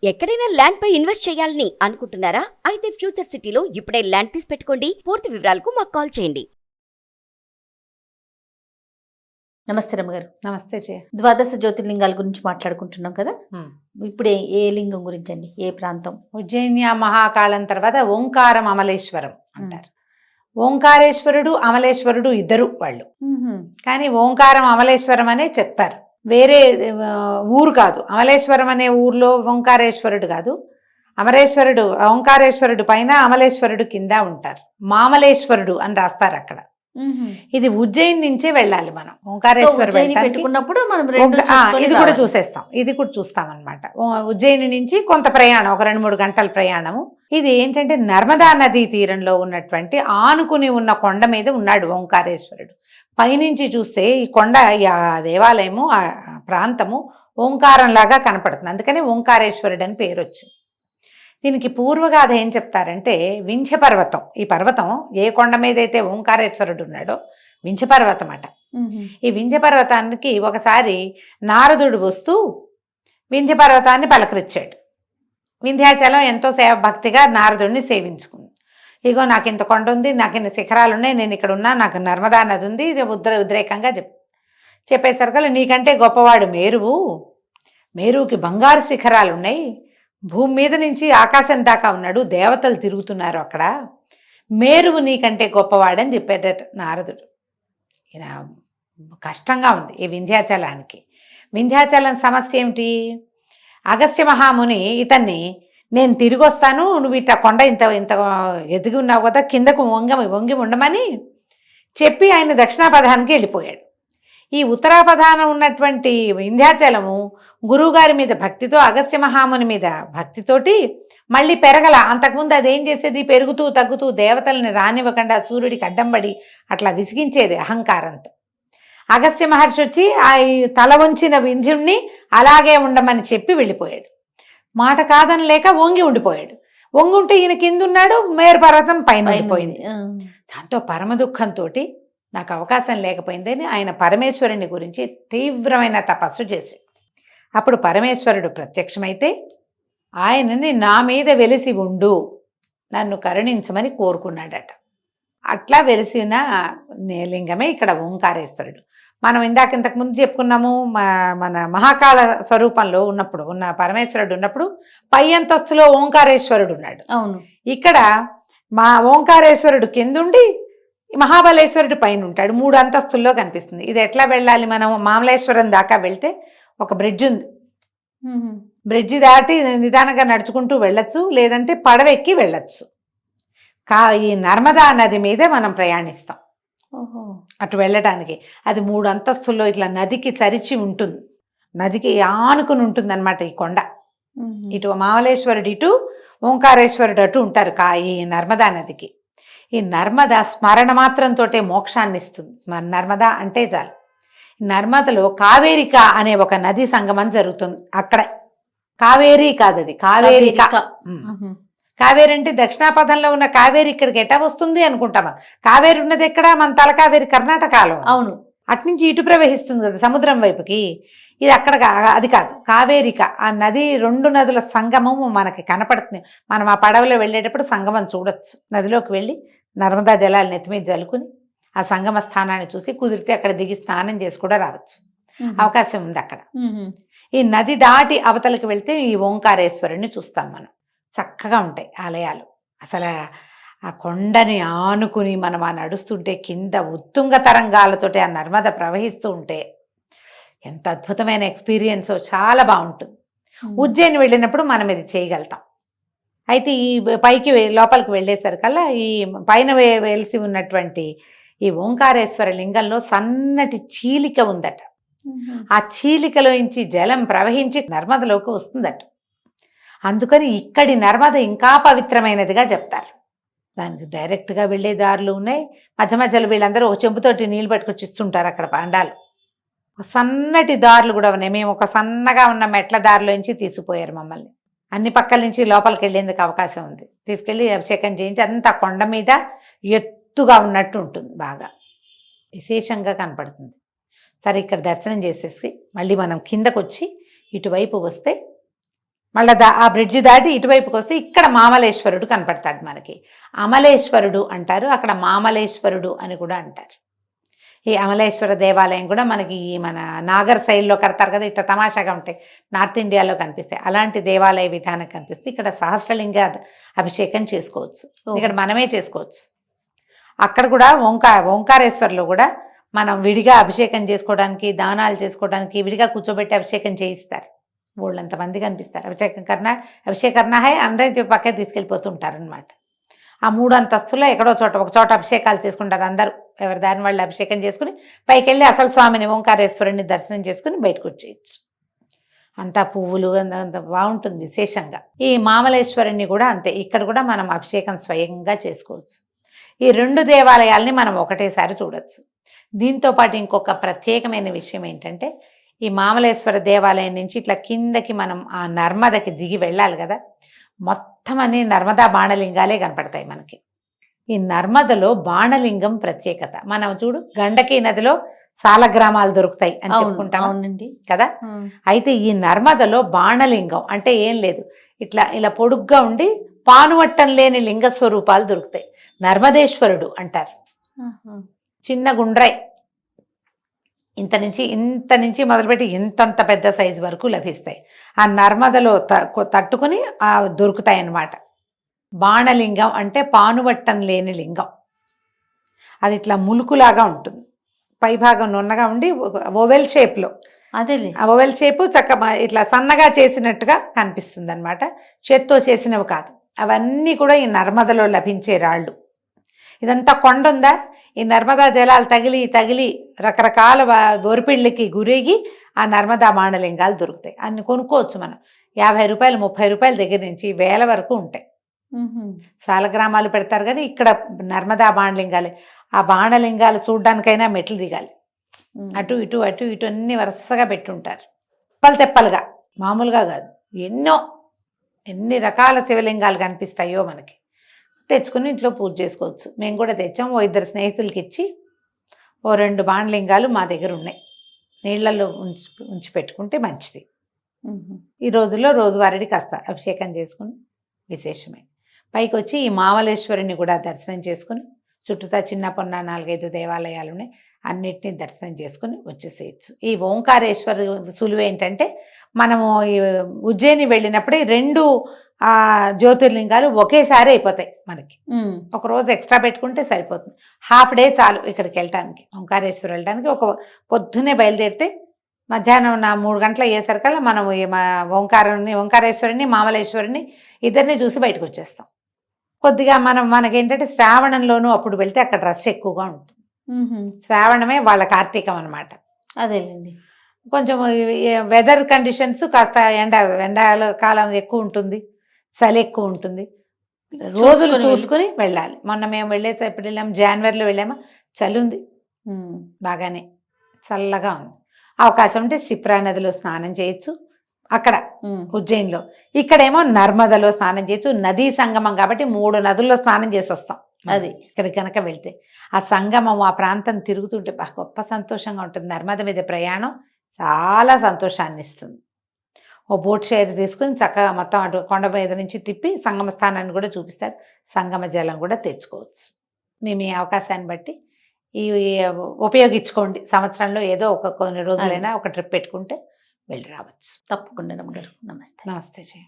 ఎక్కడైనా ల్యాండ్ పై ఇన్వెస్ట్ చేయాలని అనుకుంటున్నారా? అయితే ఫ్యూచర్ సిటీలో ఇప్పుడే ల్యాండ్ పీస్ పెట్టుకోండి. పూర్తి వివరాలకు మాకు కాల్ చేయండి. నమస్తే రమ్మగారు. నమస్తే జయ. ద్వాదశ జ్యోతిర్లింగాల గురించి మాట్లాడుకుంటున్నాం కదా. ఇప్పుడు ఏ లింగం గురించి అండి? ఏ ప్రాంతం? ఉజ్జయిన్య మహాకాళం తర్వాత ఓంకారం అమలేశ్వరం అంటారు. ఓంకారేశ్వరుడు అమలేశ్వరుడు ఇద్దరు వాళ్ళు, కానీ ఓంకారం అమలేశ్వరం అనే చెప్తారు. వేరే ఊరు కాదు. అమలేశ్వరం అనే ఊర్లో ఓంకారేశ్వరుడు కాదు. ఓంకారేశ్వరుడు పైన అమలేశ్వరుడు కింద ఉంటారు. మామలేశ్వరుడు అని రాస్తారు అక్కడ. ఇది ఉజ్జయిని నుంచే వెళ్ళాలి మనం. ఓంకారేశ్వర పెట్టుకున్నప్పుడు మనం ఇది కూడా చూసేస్తాం, ఇది కూడా చూస్తాం అనమాట. ఉజ్జయిని నుంచి కొంత ప్రయాణం, ఒక 2-3 గంటల ప్రయాణము. ఇది ఏంటంటే నర్మదా నదీ తీరంలో ఉన్నటువంటి ఆనుకుని ఉన్న కొండ మీద ఉన్నాడు ఓంకారేశ్వరుడు. పైనుంచి చూస్తే ఈ కొండ, ఆ దేవాలయము, ఆ ప్రాంతము ఓంకారం లాగా కనపడుతుంది. అందుకని ఓంకారేశ్వరుడు అని పేరు వచ్చింది. దీనికి పూర్వగాథ ఏం చెప్తారంటే, వింధ్య పర్వతం, ఈ పర్వతం ఏ కొండ మీద అయితే ఓంకారేశ్వరుడు ఉన్నాడో వింధ్య పర్వతం అట. ఈ వింధ్య పర్వతానికి ఒకసారి నారదుడు వస్తూ వింధ్య పర్వతాన్ని పలకరించాడు. వింధ్యాచలం ఎంతో భక్తిగా నారదుడిని సేవించుకుంది. ఇగో నాకు ఇంత కొండ ఉంది, నాకు ఇన్ని శిఖరాలు ఉన్నాయి, నేను ఇక్కడ ఉన్నా, నాకు నర్మదా నది ఉంది, ఇది ఉద్రేకంగా చెప్పేసరికి నీకంటే గొప్పవాడు మేరువు, మేరువుకి బంగారు శిఖరాలు ఉన్నాయి, భూమి మీద నుంచి ఆకాశం దాకా ఉన్నాడు, దేవతలు తిరుగుతున్నారు అక్కడ, మేరువు నీకంటే గొప్పవాడని చెప్పేదట నారదుడు. ఈయన కష్టంగా ఉంది ఈ వింధ్యాచలానికి. వింధ్యాచలం సమస్య ఏమిటి? అగస్త్య మహాముని ఇతన్ని, నేను తిరిగి వస్తాను, నువ్వు ఇట్లా కొండ ఇంత ఎదిగి ఉన్నావు కదా, కిందకు వంగి ఉండమని చెప్పి ఆయన దక్షిణాపథానికి వెళ్ళిపోయాడు. ఈ ఉత్తరాపథాన ఉన్నటువంటి వింధ్యాచలము గురువుగారి మీద భక్తితో, అగస్త్య మహాముని మీద భక్తితోటి మళ్ళీ పెరగల. అంతకుముందు అదేం చేసేది, పెరుగుతూ తగ్గుతూ దేవతల్ని రానివ్వకుండా సూర్యుడికి అడ్డంబడి అట్లా విసిగించేది అహంకారంతో. అగస్త్య మహర్షి వచ్చి ఆ తల వంచిన వింధ్యుణ్ణి అలాగే ఉండమని చెప్పి వెళ్ళిపోయాడు. మాట కాదని లేక వంగి ఉండిపోయాడు. వంగి ఉంటే ఈయన కింద ఉన్నాడు, మేరు పర్వతం పైన వెళ్ళిపోయింది. దాంతో పరమ దుఃఖంతో నాకు అవకాశం లేకపోయిందని ఆయన పరమేశ్వరుని గురించి తీవ్రమైన తపస్సు చేశాడు. అప్పుడు పరమేశ్వరుడు ప్రత్యక్షమైతే ఆయనని నా మీద వెలిసి ఉండు, నన్ను కరుణించమని కోరుకున్నాడట. అట్లా వెలిసిన లింగమే ఇక్కడ ఓంకారేశ్వరుడు. మనం ఇంతకు ముందు చెప్పుకున్నాము, మన మహాకాళ స్వరూపంలో ఉన్నప్పుడు ఉన్న పరమేశ్వరుడు ఉన్నప్పుడు పై అంతస్తులో ఓంకారేశ్వరుడు ఉన్నాడు. అవును. ఇక్కడ మా ఓంకారేశ్వరుడు కిందుండి మహాబలేశ్వరుడు పైన ఉంటాడు. 3 అంతస్తుల్లో కనిపిస్తుంది. ఇది ఎట్లా వెళ్ళాలి? మనం మామలేశ్వరం దాకా వెళ్తే ఒక బ్రిడ్జ్ ఉంది, బ్రిడ్జి దాటి నిదానంగా నడుచుకుంటూ వెళ్ళొచ్చు, లేదంటే పడవెక్కి వెళ్ళొచ్చు. ఈ నర్మదా నది మీదే మనం ప్రయాణిస్తాం అటు వెళ్ళటానికి. అది 3 అంతస్తుల్లో ఇట్లా నదికి చరిచి ఉంటుంది, నదికి ఆనుకుని ఉంటుంది అనమాట ఈ కొండ. ఇటు మామలేశ్వరుడు ఇటు ఓంకారేశ్వరుడు అటు ఉంటారు ఈ నర్మదా నదికి. ఈ నర్మద స్మరణ మాత్రంతో మోక్షాన్ని ఇస్తుంది. నర్మద అంటే చాలు. నర్మదలో కావేరిక అనే ఒక నది సంగమం జరుగుతుంది. అక్కడ కావేరి కాదు, అది కావేరిక. కావేరి అంటే దక్షిణాపథంలో ఉన్న కావేరి ఇక్కడికి ఎటా వస్తుంది అనుకుంటామా? కావేరి ఉన్నది ఎక్కడ? మన తల కావేరి కర్ణాటకలో. అవును. అట్నుంచి ఇటు ప్రవహిస్తుంది కదా సముద్రం వైపుకి. ఇది అక్కడ అది కాదు, కావేరిక. ఆ నది 2 నదుల సంగమము మనకి కనపడుతుంది. మనం ఆ పడవలో వెళ్ళేటప్పుడు సంగమం చూడొచ్చు. నదిలోకి వెళ్ళి నర్మదా జలాలు నెత్తిమీద జల్లుకుని ఆ సంగమ స్థానాన్ని చూసి కుదిరితే అక్కడ దిగి స్నానం చేసి కూడా రావచ్చు, అవకాశం ఉంది అక్కడ. ఈ నది దాటి అవతలకి వెళ్తే ఈ ఓంకారేశ్వరుణ్ణి చూస్తాం మనం. చక్కగా ఉంటాయి ఆలయాలు. అసలు ఆ కొండని ఆనుకుని మనం నడుస్తుంటే కింద ఉత్తుంగ తరంగాలతోటి ఆ నర్మద ప్రవహిస్తూ ఉంటే ఎంత అద్భుతమైన ఎక్స్పీరియన్సో, చాలా బాగుంటుంది. ఉజ్జయిని వెళ్ళినప్పుడు మనం ఇది చేయగలుగుతాం. అయితే ఈ పైకి లోపలికి వెళ్ళేసరికల్లా ఈ పైన వెలిసి ఉన్నటువంటి ఈ ఓంకారేశ్వర లింగంలో సన్నటి చీలిక ఉందట. ఆ చీలికలోంచి జలం ప్రవహించి నర్మదలోకి వస్తుందట. అందుకని ఇక్కడి నర్మద ఇంకా పవిత్రమైనదిగా చెప్తారు. దానికి డైరెక్ట్గా వెళ్ళే దారులు ఉన్నాయి. మధ్య మధ్యలో వీళ్ళందరూ ఒక చెంబుతోటి నీళ్ళు పట్టుకొచ్చి ఇస్తుంటారు అక్కడ పాండాలు. సన్నటి దారులు కూడా ఉన్నాయి. మేము ఒక సన్నగా ఉన్న మెట్ల దారిలోంచి తీసుకుపోయారు మమ్మల్ని. అన్ని పక్కల నుంచి లోపలికి వెళ్ళేందుకు అవకాశం ఉంది. తీసుకెళ్ళి అభిషేకం చేయించి అంతా కొండ మీద ఎత్తుగా ఉన్నట్టు ఉంటుంది, బాగా విశేషంగా కనపడుతుంది. సరే, ఇక్కడ దర్శనం చేసేసి మళ్ళీ మనం కిందకు వచ్చి ఇటువైపు వస్తే మళ్ళీ ఆ బ్రిడ్జ్ దాటి ఇటువైపుకి వస్తే ఇక్కడ మామలేశ్వరుడు కనపడతాడు మనకి. అమలేశ్వరుడు అంటారు, అక్కడ మామలేశ్వరుడు అని కూడా అంటారు. ఈ అమలేశ్వర దేవాలయం కూడా మనకి ఈ మన నాగర్ శైలిలో కడతారు కదా, ఇట్లా తమాషాగా ఉంటాయి, నార్త్ ఇండియాలో కనిపిస్తాయి. అలాంటి దేవాలయ విధానం కనిపిస్తే ఇక్కడ సహస్రలింగ అభిషేకం చేసుకోవచ్చు, ఇక్కడ మనమే చేసుకోవచ్చు. అక్కడ కూడా ఓంకారేశ్వర్లో కూడా మనం విడిగా అభిషేకం చేసుకోవడానికి, దానాలు చేసుకోవడానికి విడిగా కూర్చోబెట్టి అభిషేకం చేయిస్తారు. ఊళ్ళంత మంది కనిపిస్తారు. అభిషేకరణ హై అందరూ పక్కన తీసుకెళ్ళిపోతుంటారు అనమాట. ఆ 3 అంతస్తులో ఎక్కడో చోట ఒక చోట అభిషేకాలు చేసుకుంటారు అందరూ, ఎవరి దాని వాళ్ళు అభిషేకం చేసుకుని పైకి వెళ్ళి అసలు స్వామిని ఓంకారేశ్వరుని దర్శనం చేసుకుని బయటకు వచ్చేయచ్చు. అంతా పువ్వులు అంత బాగుంటుంది విశేషంగా. ఈ మామలేశ్వరుని కూడా అంతే, ఇక్కడ కూడా మనం అభిషేకం స్వయంగా చేసుకోవచ్చు. ఈ 2 దేవాలయాల్ని మనం ఒకటేసారి చూడొచ్చు. దీంతో పాటు ఇంకొక ప్రత్యేకమైన విషయం ఏంటంటే, ఈ మామలేశ్వర దేవాలయం నుంచి ఇట్లా కిందకి మనం ఆ నర్మదకి దిగి వెళ్ళాలి కదా, మొత్తం అన్ని నర్మదా బాణలింగాలే కనపడతాయి మనకి. ఈ నర్మదలో బాణలింగం ప్రత్యేకత. మనం చూడు గండకీ నదిలో సాలగ్రామాలు దొరుకుతాయి అని చెప్పుకుంటాం కదా, అయితే ఈ నర్మదలో బాణలింగం అంటే ఏం లేదు, ఇలా పొడుగ్గా ఉండి పానువట్టం లేని లింగ స్వరూపాలు దొరుకుతాయి. నర్మదేశ్వరుడు అంటారు. చిన్న గుండ్రై ఇంత నుంచి మొదలుపెట్టి ఇంతంత పెద్ద సైజు వరకు లభిస్తాయి. ఆ నర్మదలో తట్టుకుని దొరుకుతాయి అన్నమాట. బాణలింగం అంటే పానువట్టం లేని లింగం. అది ఇట్లా ములుకులాగా ఉంటుంది, పైభాగం నున్నగా ఉండి ఓవెల్ షేప్లో, అదే ఆ ఓవెల్ షేపు ఇట్లా సన్నగా చేసినట్టుగా కనిపిస్తుంది అనమాట. చేత్తో చేసినవి కాదు, అవన్నీ కూడా ఈ నర్మదలో లభించే రాళ్ళు. ఇదంతా కొండ ఉందా, ఈ నర్మదా జలాలు తగిలి రకరకాల ఒరిపిళ్ళకి గురిగి ఆ నర్మదా బాణలింగాలు దొరుకుతాయి. అన్ని కొనుక్కోవచ్చు మనం. 50 రూపాయలు 30 రూపాయల దగ్గర నుంచి 1000 వరకు ఉంటాయి. సాలగ్రామాలు పెడతారు కానీ ఇక్కడ నర్మదా బాణలింగాలే. ఆ బాణలింగాలు చూడ్డానికైనా మెట్లు దిగాలి, అటు ఇటు అన్ని వరుసగా పెట్టుంటారు, తెప్పలుగా, మామూలుగా కాదు. ఎన్ని రకాల శివలింగాలు కనిపిస్తాయో మనకి. తెచ్చుకుని ఇంట్లో పూజ చేసుకోవచ్చు. మేము కూడా తెచ్చాం, 2 స్నేహితులకి ఇచ్చి 2 బాణలింగాలు మా దగ్గర ఉన్నాయి. నీళ్లలో ఉంచి పెట్టుకుంటే మంచిది. ఈ రోజుల్లో రోజువారీ కాస్త అభిషేకం చేసుకుని విశేషమే. పైకి వచ్చి ఈ మామలేశ్వరుని కూడా దర్శనం చేసుకుని చుట్టూతా చిన్న పొన్న 4-5 దేవాలయాలు ఉన్నాయి, అన్నిటినీ దర్శనం చేసుకుని వచ్చేసేయచ్చు. ఈ ఓంకారేశ్వర సులువు ఏంటంటే, మనము ఈ ఉజ్జయిని వెళ్ళినప్పుడే 2 జ్యోతిర్లింగాలు ఒకేసారి అయిపోతాయి మనకి. ఒక రోజు ఎక్స్ట్రా పెట్టుకుంటే సరిపోతుంది. హాఫ్ డే చాలు ఇక్కడికి వెళ్ళటానికి, ఓంకారేశ్వరం వెళ్ళడానికి. పొద్దున్నే బయలుదేరితే మధ్యాహ్నం 3 గంటల అయ్యేసరికల్లా మనం ఓంకారేశ్వరుని మామలేశ్వరుని ఇద్దరిని చూసి బయటకు వచ్చేస్తాం. కొద్దిగా మనకేంటంటే శ్రావణంలోనూ అప్పుడు వెళ్తే అక్కడ రష్ ఎక్కువగా ఉంటుంది. శ్రావణమే వాళ్ళ కార్తీకం అనమాట. అదేలేండి. కొంచెం వెదర్ కండిషన్స్ కాస్త ఎండాల కాలం ఎక్కువ ఉంటుంది, చలి ఎక్కువ ఉంటుంది. రోజులు చూసుకుని వెళ్ళాలి. మొన్న మేము ఎప్పుడు వెళ్ళాము, జనవరిలో వెళ్ళామా, చలి ఉంది బాగానే, చల్లగా ఉంది. అవకాశం ఉంటే క్షిప్రా నదిలో స్నానం చేయొచ్చు అక్కడ ఉజ్జయిన్లో. ఇక్కడేమో నర్మదలో స్నానం చేయొచ్చు. నదీ సంగమం కాబట్టి 3 నదుల్లో స్నానం చేసి వస్తాం. అది ఇక్కడికి కనుక వెళ్తే ఆ సంగమం, ఆ ప్రాంతం తిరుగుతుంటే గొప్ప సంతోషంగా ఉంటుంది. నర్మద మీద ప్రయాణం చాలా సంతోషాన్ని ఇస్తుంది. ఓ బోట్ షేర్ తీసుకుని చక్కగా మొత్తం అటు కొండ మీద నుంచి తిప్పి సంగమ స్థానాన్ని కూడా చూపిస్తారు. సంగమ జలం కూడా తెచ్చుకోవచ్చు. మీ అవకాశాన్ని బట్టి ఉపయోగించుకోండి. సంవత్సరంలో ఏదో కొన్ని రోజులైనా ఒక ట్రిప్ పెట్టుకుంటే వెళ్ళి రావచ్చు. తప్పకుండా రమ్మగారు. నమస్తే. నమస్తే జయ.